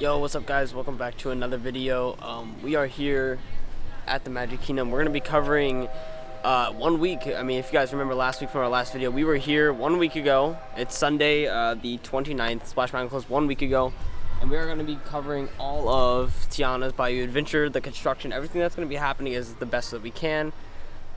Yo, what's up guys? Welcome back to another video. We are here at the Magic Kingdom. We're going to be covering 1 week. I mean, if you guys remember last week from our last video, we were here 1 week ago. It's Sunday, the 29th. Splash Mountain closed 1 week ago. And we are going to be covering all of Tiana's Bayou Adventure, the construction, everything that's going to be happening is the best that we can.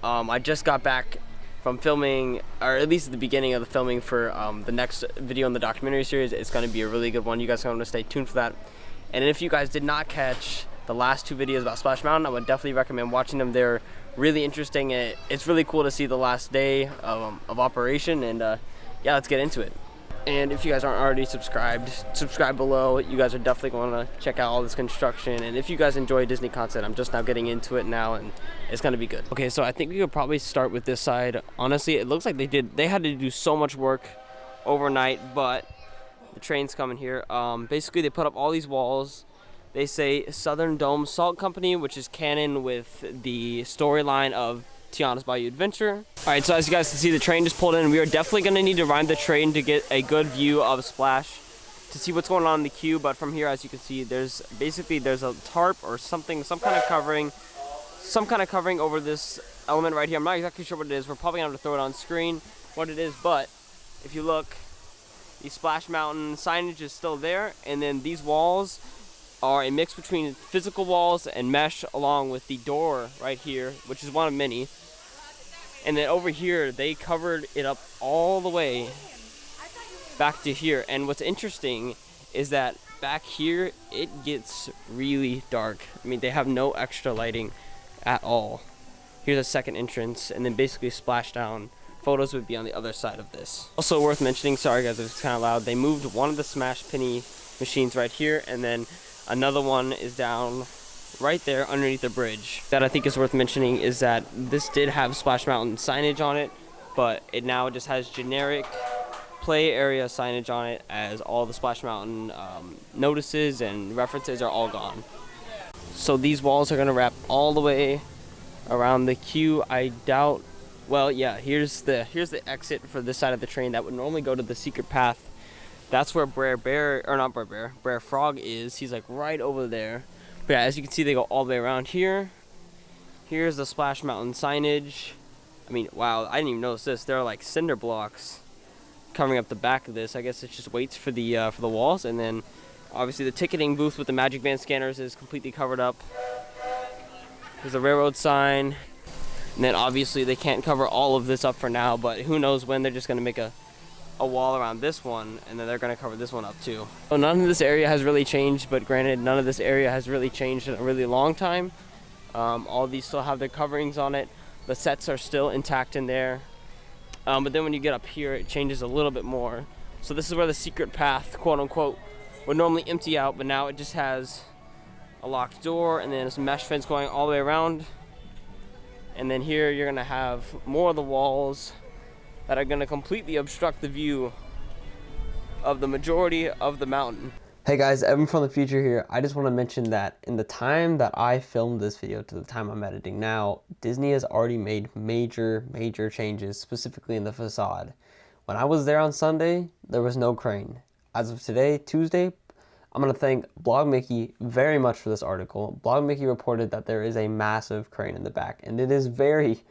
I just got back from filming, or at least at the beginning of the filming for the next video in the documentary series. It's going to be a really good one. You guys are going to stay tuned for that. And if you guys did not catch the last two videos about Splash Mountain, I would definitely recommend watching them. They're really interesting. It's really cool to see the last day of operation, and yeah, let's get into it. And if you guys aren't already subscribed, subscribe below. You guys are definitely going to check out all this construction. And if you guys enjoy Disney content, I'm just now getting into it now, and it's going to be good. Okay, so I think we could probably start with this side. Honestly, it looks like they had to do so much work overnight, but the train's coming here. Basically, they put up all these walls. They say Southern Dome Salt Company, which is canon with the storyline of Tiana's Bayou Adventure. All right, so as you guys can see, the train just pulled in. We are definitely going to need to ride the train to get a good view of Splash to see what's going on in the queue. But from here, as you can see, there's a tarp or something, some kind of covering over this element right here. I'm not exactly sure what it is. We're probably going to have to throw it on screen what it is, but if you look, the Splash Mountain signage is still there, and then these walls are a mix between physical walls and mesh, along with the door right here, which is one of many. And then over here, they covered it up all the way back to here. And what's interesting is that back here, it gets really dark. I mean, they have no extra lighting at all. Here's a second entrance, and then basically splashdown photos would be on the other side of this. Also worth mentioning, sorry guys, it's kind of loud, they moved one of the Smash Penny machines right here, and then another one is down right there underneath the bridge. That I think is worth mentioning is that this did have Splash Mountain signage on it, but it now just has generic play area signage on it, as all the Splash Mountain notices and references are all gone. So these walls are going to wrap all the way around the queue. I doubt, well, yeah, here's the exit for this side of the train that would normally go to the secret path. That's where Brer Frog is. He's like right over there. But yeah, as you can see, they go all the way around here. Here's the Splash Mountain signage. I mean, wow, I didn't even notice this. There are like cinder blocks covering up the back of this. I guess it's just weights for the walls. And then obviously the ticketing booth with the Magic Band scanners is completely covered up. There's a railroad sign. And then obviously they can't cover all of this up for now, but who knows when. They're just going to make a wall around this one, and then they're going to cover this one up too. So none of this area has really changed, but granted, none of this area has really changed in a really long time. All these still have their coverings on it. The sets are still intact in there. But then when you get up here, it changes a little bit more. So this is where the secret path, quote unquote, would normally empty out, but now it just has a locked door, and then some mesh fence going all the way around. And then here you're going to have more of the walls that are going to completely obstruct the view of the majority of the mountain. Hey guys, Evan from the future here. I just want to mention that in the time that I filmed this video to the time I'm editing now, Disney has already made major changes, specifically in the facade. When I was there on Sunday, there was no crane. As of today, Tuesday, I'm going to thank Blog Mickey very much for this article. Blog Mickey reported that there is a massive crane in the back, and it is very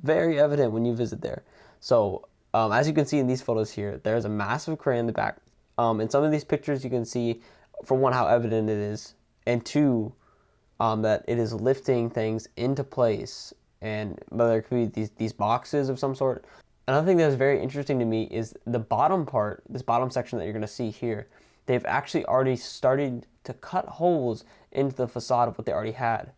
evident when you visit there. So as you can see in these photos here, there's a massive crane in the back. In some of these pictures, you can see, for one, how evident it is, and two, that it is lifting things into place, and whether it could be these boxes of some sort. Another thing that is very interesting to me is the bottom part, this bottom section that you're going to see here. They've actually already started to cut holes into the facade of what they already had.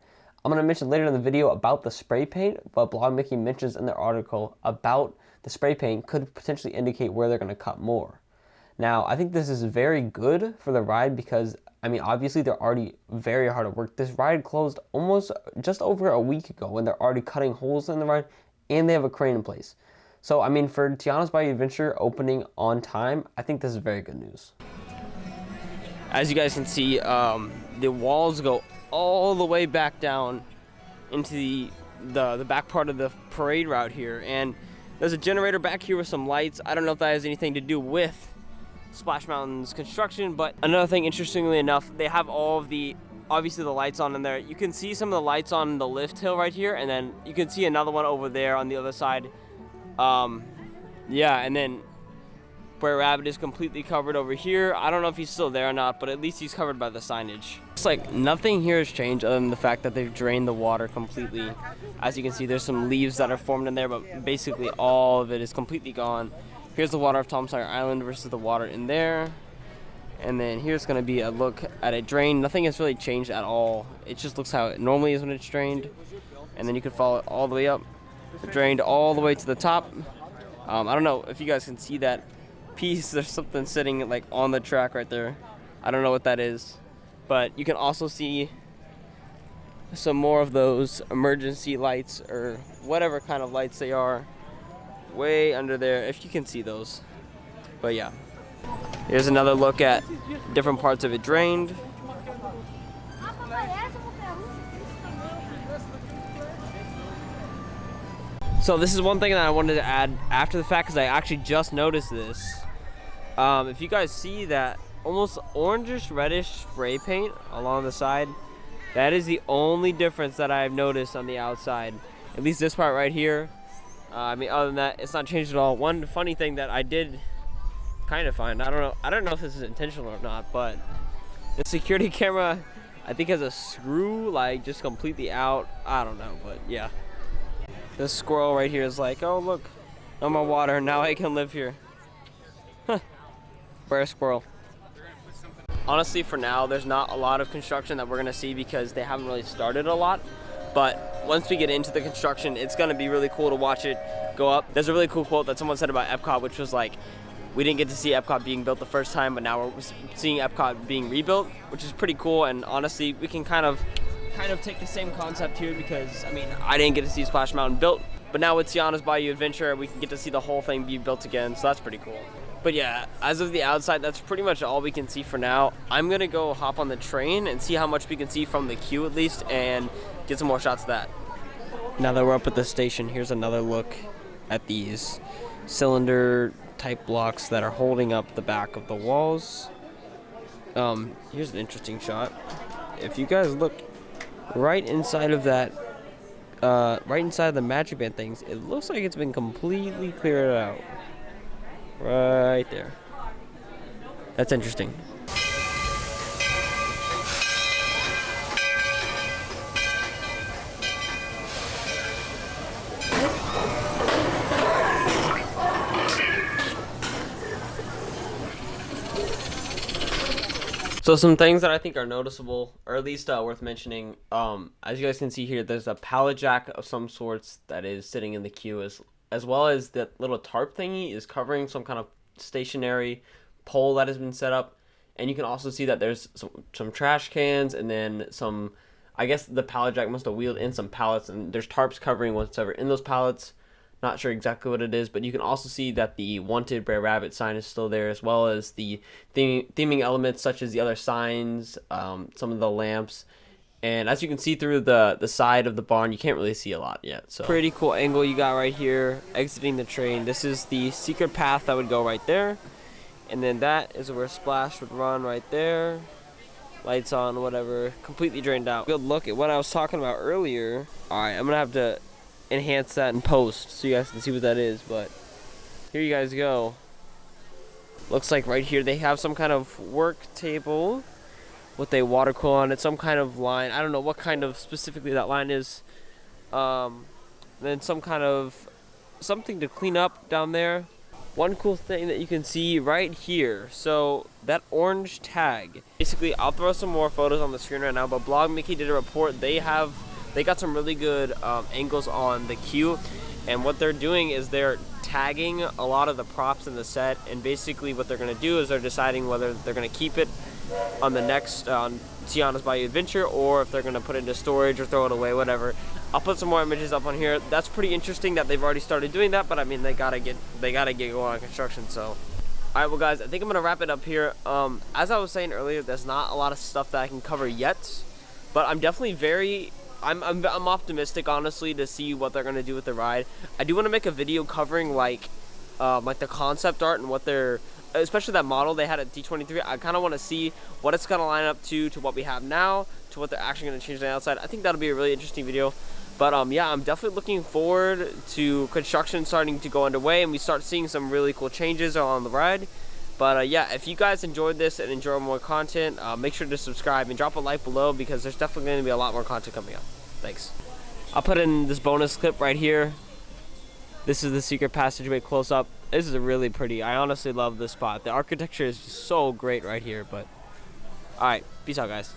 I'm going to mention later in the video about the spray paint, but Blog Mickey mentions in their article about the spray paint could potentially indicate where they're going to cut more. Now, I think this is very good for the ride because, I mean, obviously they're already very hard at work. This ride closed almost just over a week ago when they're already cutting holes in the ride, and they have a crane in place. So, I mean, for Tiana's Bayou Adventure opening on time, I think this is very good news. As you guys can see, the walls go all the way back down into the back part of the parade route here, and there's a generator back here with some lights. I don't know if that has anything to do with Splash Mountain's construction. But another thing, interestingly enough, they have all of the, obviously the lights on in there. You can see some of the lights on the lift hill right here, and then you can see another one over there on the other side. Yeah, and then Brer Rabbit is completely covered over here. I don't know if he's still there or not, but at least he's covered by the signage. It's like nothing here has changed other than the fact that they've drained the water completely. As you can see, there's some leaves that are formed in there, but basically all of it is completely gone. Here's the water of Tom Sawyer Island versus the water in there. And then here's going to be a look at it drained. Nothing has really changed at all. It just looks how it normally is when it's drained. And then you can follow it all the way up. Drained all the way to the top. I don't know if you guys can see that piece. There's something sitting like on the track right there. I don't know what that is. But you can also see some more of those emergency lights or whatever kind of lights they are way under there, if you can see those. But yeah, here's another look at different parts of it drained. So this is one thing that I wanted to add after the fact, because I actually just noticed this. If you guys see that almost orangish reddish spray paint along the side, that is the only difference that I've noticed on the outside, at least this part right here. I mean, other than that, it's not changed at all. One funny thing that I did kind of find, I don't know if this is intentional or not, but the security camera, I think, has a screw like just completely out. I don't know, but yeah. This squirrel right here is like, oh look, no more water, now I can live here. Huh. Bear squirrel. Honestly, for now, there's not a lot of construction that we're gonna see because they haven't really started a lot. But once we get into the construction, it's gonna be really cool to watch it go up. There's a really cool quote that someone said about Epcot, which was like, we didn't get to see Epcot being built the first time, but now we're seeing Epcot being rebuilt, which is pretty cool. And honestly, we can kind of take the same concept here because, I mean, I didn't get to see Splash Mountain built, but now with Tiana's Bayou Adventure, we can get to see the whole thing be built again, so that's pretty cool. But yeah, as of the outside, that's pretty much all we can see for now. I'm gonna go hop on the train and see how much we can see from the queue at least, and get some more shots of that. Now that we're up at the station, here's another look at these cylinder type blocks that are holding up the back of the walls. Here's an interesting shot. If you guys look right inside of that, right inside of the Magic Band things, it looks like it's been completely cleared out. Right there. That's interesting. So some things that I think are noticeable, or at least worth mentioning, as you guys can see here, there's a pallet jack of some sorts that is sitting in the queue, as well as that little tarp thingy is covering some kind of stationary pole that has been set up. And you can also see that there's some trash cans, and then some, I guess the pallet jack must have wheeled in some pallets, and there's tarps covering what's ever in those pallets. Not sure exactly what it is, but you can also see that the Wanted Brer Rabbit sign is still there, as well as the theming elements such as the other signs, some of the lamps. And as you can see through the side of the barn, you can't really see a lot yet. So pretty cool angle you got right here, exiting the train. This is the secret path that would go right there. And then that is where Splash would run right there. Lights on, whatever, completely drained out. Good look at what I was talking about earlier. All right, I'm gonna have to enhance that in post so you guys can see what that is, but here you guys go. Looks like right here they have some kind of work table with a water cooler on it, some kind of line. I don't know what kind of specifically that line is. Then some kind of something to clean up down there. One cool thing that you can see right here, so that orange tag, basically I'll throw some more photos on the screen right now, but Blog Mickey did a report. They got some really good angles on the queue, and what they're doing is they're tagging a lot of the props in the set, and basically what they're going to do is they're deciding whether they're going to keep it on the next Tiana's Bayou Adventure, or if they're going to put it into storage or throw it away, whatever. I'll put some more images up on here. That's pretty interesting that they've already started doing that, but I mean, they gotta get going on construction. So all right, well guys, I think I'm gonna wrap it up here. As I was saying earlier, there's not a lot of stuff that I can cover yet, but I'm definitely I'm optimistic, honestly, to see what they're gonna do with the ride. I do want to make a video covering like the concept art and what they're especially that model they had at D23. I kind of want to see what it's going to line up to what we have now, to what they're actually going to change on the outside. I think that'll be a really interesting video. But yeah, I'm definitely looking forward to construction starting to go underway and we start seeing some really cool changes along the ride. But yeah, if you guys enjoyed this and enjoy more content, make sure to subscribe and drop a like below because there's definitely going to be a lot more content coming up. Thanks. I'll put in this bonus clip right here. This is the secret passageway close up. This is really pretty. I honestly love this spot. The architecture is just so great right here. But all right, peace out, guys.